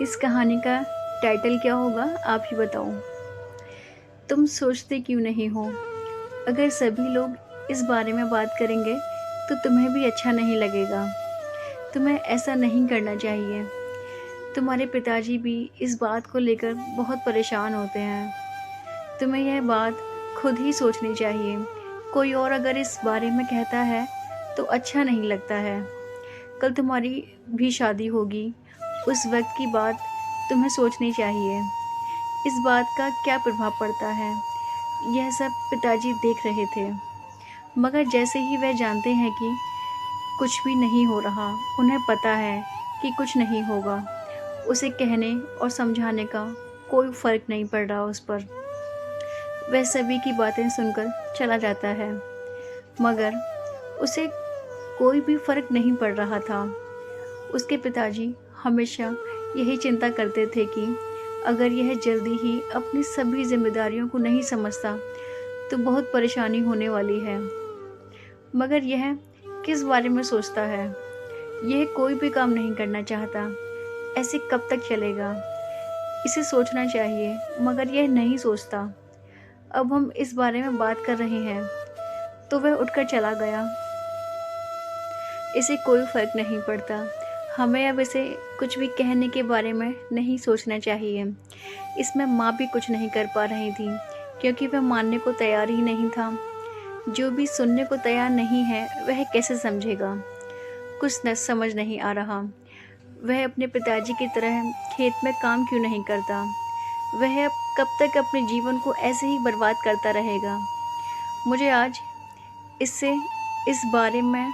इस कहानी का टाइटल क्या होगा आप ही बताओ। तुम सोचते क्यों नहीं हो? अगर सभी लोग इस बारे में बात करेंगे तो तुम्हें भी अच्छा नहीं लगेगा। तुम्हें ऐसा नहीं करना चाहिए। तुम्हारे पिताजी भी इस बात को लेकर बहुत परेशान होते हैं। तुम्हें यह बात खुद ही सोचनी चाहिए। कोई और अगर इस बारे में कहता है तो अच्छा नहीं लगता है। कल तुम्हारी भी शादी होगी। उस वक्त की बात तुम्हें सोचनी चाहिए। इस बात का क्या प्रभाव पड़ता है, यह सब पिताजी देख रहे थे। मगर जैसे ही वह जानते हैं कि कुछ भी नहीं हो रहा, उन्हें पता है कि कुछ नहीं होगा, उसे कहने और समझाने का कोई फ़र्क नहीं पड़ रहा उस पर। वह सभी की बातें सुनकर चला जाता है, मगर उसे कोई भी फ़र्क नहीं पड़ रहा था। उसके पिताजी हमेशा यही चिंता करते थे कि अगर यह जल्दी ही अपनी सभी जिम्मेदारियों को नहीं समझता तो बहुत परेशानी होने वाली है। मगर यह किस बारे में सोचता है? यह कोई भी काम नहीं करना चाहता। ऐसे कब तक चलेगा? इसे सोचना चाहिए, मगर यह नहीं सोचता। अब हम इस बारे में बात कर रहे हैं तो वह उठकर चला गया। इसे कोई फ़र्क नहीं पड़ता। हमें अब इसे कुछ भी कहने के बारे में नहीं सोचना चाहिए। इसमें माँ भी कुछ नहीं कर पा रही थी, क्योंकि वह मानने को तैयार ही नहीं था। जो भी सुनने को तैयार नहीं है वह कैसे समझेगा? कुछ न समझ नहीं आ रहा। वह अपने पिताजी की तरह खेत में काम क्यों नहीं करता? वह अब कब तक अपने जीवन को ऐसे ही बर्बाद करता रहेगा? मुझे आज इससे इस बारे में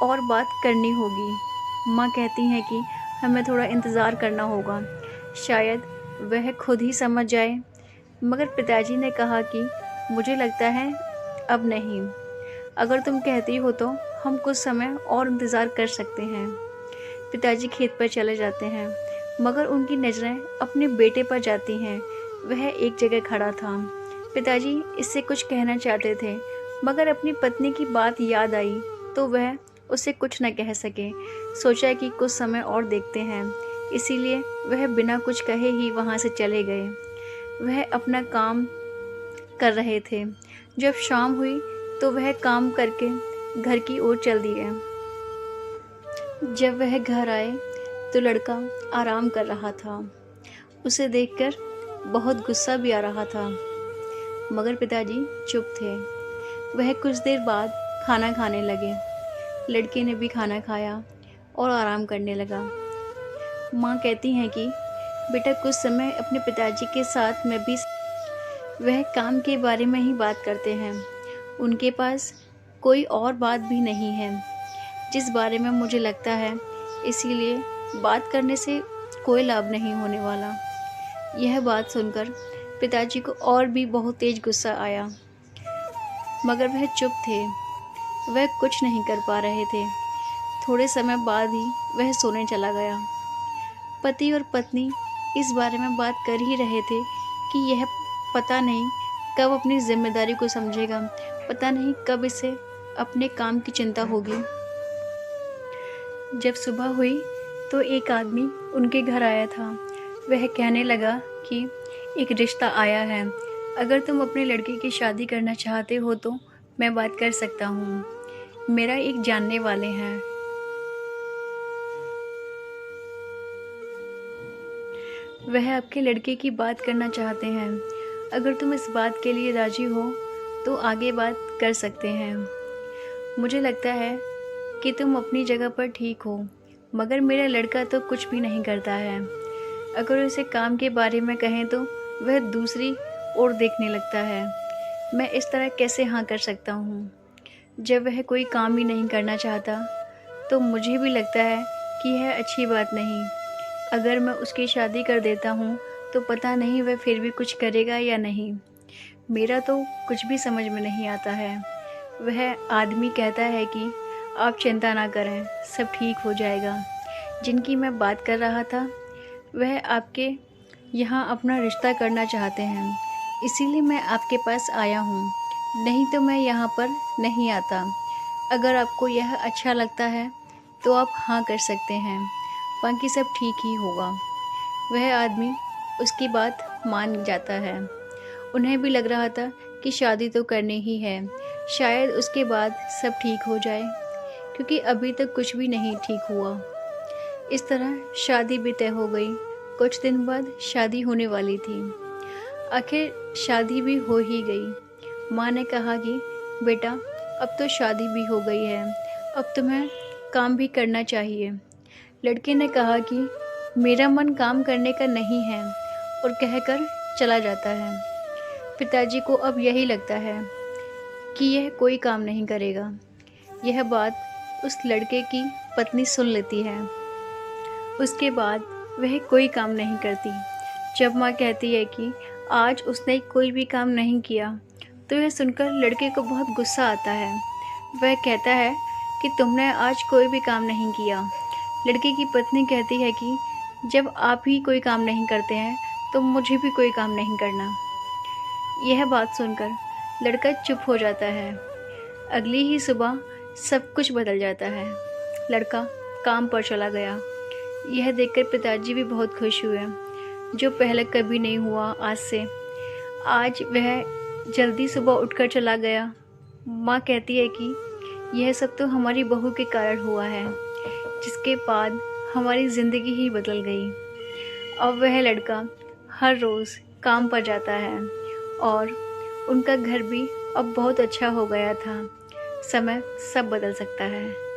और बात करनी होगी। माँ कहती हैं कि हमें थोड़ा इंतज़ार करना होगा, शायद वह खुद ही समझ जाए। मगर पिताजी ने कहा कि मुझे लगता है अब नहीं। अगर तुम कहती हो तो हम कुछ समय और इंतज़ार कर सकते हैं। पिताजी खेत पर चले जाते हैं, मगर उनकी नज़रें अपने बेटे पर जाती हैं। वह एक जगह खड़ा था। पिताजी इससे कुछ कहना चाहते थे, मगर अपनी पत्नी की बात याद आई तो वह उसे कुछ न कह सके। सोचा कि कुछ समय और देखते हैं, इसीलिए वह बिना कुछ कहे ही वहाँ से चले गए। वह अपना काम कर रहे थे। जब शाम हुई तो वह काम करके घर की ओर चल दिए। जब वह घर आए तो लड़का आराम कर रहा था। उसे देखकर बहुत गुस्सा भी आ रहा था, मगर पिताजी चुप थे। वह कुछ देर बाद खाना खाने लगे। लड़के ने भी खाना खाया और आराम करने लगा। माँ कहती हैं कि बेटा कुछ समय अपने पिताजी के साथ मैं भी। वह काम के बारे में ही बात करते हैं। उनके पास कोई और बात भी नहीं है जिस बारे में मुझे लगता है, इसीलिए बात करने से कोई लाभ नहीं होने वाला। यह बात सुनकर पिताजी को और भी बहुत तेज गुस्सा आया, मगर वह चुप थे। वह कुछ नहीं कर पा रहे थे। थोड़े समय बाद ही वह सोने चला गया। पति और पत्नी इस बारे में बात कर ही रहे थे कि यह पता नहीं कब अपनी जिम्मेदारी को समझेगा, पता नहीं कब इसे अपने काम की चिंता होगी। जब सुबह हुई तो एक आदमी उनके घर आया था। वह कहने लगा कि एक रिश्ता आया है। अगर तुम अपने लड़के की शादी करना चाहते हो तो मैं बात कर सकता हूँ। मेरा एक जानने वाले हैं। वह आपके लड़के की बात करना चाहते हैं। अगर तुम इस बात के लिए राजी हो तो आगे बात कर सकते हैं। मुझे लगता है कि तुम अपनी जगह पर ठीक हो, मगर मेरा लड़का तो कुछ भी नहीं करता है। अगर उसे काम के बारे में कहें तो वह दूसरी ओर देखने लगता है। मैं इस तरह कैसे हाँ कर सकता हूँ? जब वह कोई काम ही नहीं करना चाहता तो मुझे भी लगता है कि यह अच्छी बात नहीं। अगर मैं उसकी शादी कर देता हूँ तो पता नहीं वह फिर भी कुछ करेगा या नहीं। मेरा तो कुछ भी समझ में नहीं आता है। वह आदमी कहता है कि आप चिंता ना करें, सब ठीक हो जाएगा। जिनकी मैं बात कर रहा था वह आपके यहाँ अपना रिश्ता करना चाहते हैं, इसीलिए मैं आपके पास आया हूँ, नहीं तो मैं यहाँ पर नहीं आता। अगर आपको यह अच्छा लगता है तो आप हाँ कर सकते हैं, बाकी सब ठीक ही होगा। वह आदमी उसकी बात मान जाता है। उन्हें भी लग रहा था कि शादी तो करनी ही है, शायद उसके बाद सब ठीक हो जाए, क्योंकि अभी तक कुछ भी नहीं ठीक हुआ। इस तरह शादी भी तय हो गई। कुछ दिन बाद शादी होने वाली थी। आखिर शादी भी हो ही गई। माँ ने कहा कि बेटा, अब तो शादी भी हो गई है, अब तुम्हें काम भी करना चाहिए। लड़के ने कहा कि मेरा मन काम करने का नहीं है, और कहकर चला जाता है। पिताजी को अब यही लगता है कि यह कोई काम नहीं करेगा। यह बात उस लड़के की पत्नी सुन लेती है। उसके बाद वह कोई काम नहीं करती। जब माँ कहती है कि आज उसने कोई भी काम नहीं किया, तो यह सुनकर लड़के को बहुत गुस्सा आता है। वह कहता है कि तुमने आज कोई भी काम नहीं किया। लड़के की पत्नी कहती है कि जब आप ही कोई काम नहीं करते हैं, तो मुझे भी कोई काम नहीं करना। यह बात सुनकर लड़का चुप हो जाता है। अगली ही सुबह सब कुछ बदल जाता है। लड़का काम पर चला गया। यह देखकर पिताजी भी बहुत खुश हुए, जो पहले कभी नहीं हुआ आज से। आज वह जल्दी सुबह उठकर चला गया। माँ कहती है कि यह सब तो हमारी बहू के कारण हुआ है, जिसके बाद हमारी ज़िंदगी ही बदल गई। अब वह लड़का हर रोज़ काम पर जाता है, और उनका घर भी अब बहुत अच्छा हो गया था। समय सब बदल सकता है।